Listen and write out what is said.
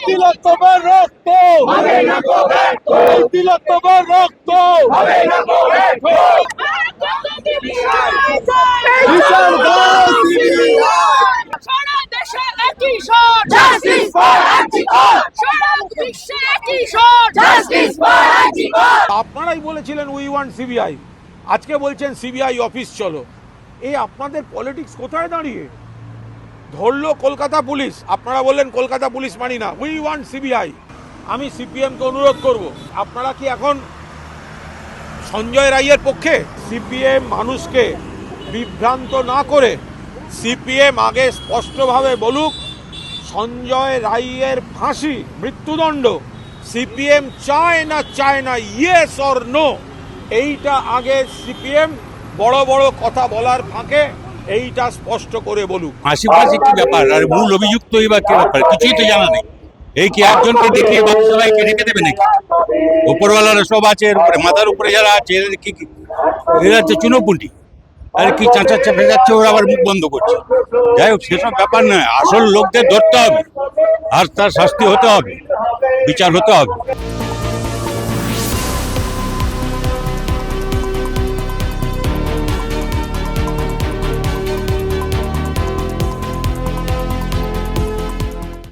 তিলোত্তমার রক্ত হবে না গো ব্যর্থ, তিলোত্তমার রক্ত হবে না গো ব্যর্থ। বিশাল গাছ সারা দেশে একই স্বর, Justice for Antikor, সারা বিশ্বে একই স্বর, justice for Antikor. আপনারাই বলেছিলেন উই ওয়ান্ট সিবিআই, আজকে বলছেন সিবিআই অফিস চলো। এই আপনাদের পলিটিক্স কোথায় দাঁড়িয়ে? ধরলো কলকাতা পুলিশ, আপনারা বললেন কলকাতা পুলিশ মানি না, উই ওয়ান্ট সিবিআই। আমি সিপিএমকে অনুরোধ করব, আপনারা কি এখন সঞ্জয় রায়ের পক্ষে? সিপিএম মানুষকে বিভ্রান্ত না করে সিপিএম আগে স্পষ্টভাবে বলুক সঞ্জয় রায়ের ফাঁসি, মৃত্যুদণ্ড সিপিএম চায় না, ইয়েস অর নো, এইটা আগে সিপিএম বড় বড় কথা বলার ফাঁকে এইটা স্পষ্ট করে বলুক। ফাঁসি কি ব্যাপার? আর মূল অভিযুক্ত বা কি ব্যাপার? কিছুই তো জানা নেই। এই কি একজনকে দেখিয়ে বাকি সবাইকে রেখে দেবে নাকি? উপরওয়ালারা সব আছে, এর উপরে মাথার উপরে যারা আছে এদের কি এরা হচ্ছে চুনোপুটি, আর কি চাঁচাচ্ছে ফেঁচাচ্ছে, ওরা আবার মুখ বন্ধ করছে। যাই হোক, সেসব ব্যাপার নয়, আসল লোকদের ধরতে হবে আর তার শাস্তি হতে হবে, বিচার হতে হবে।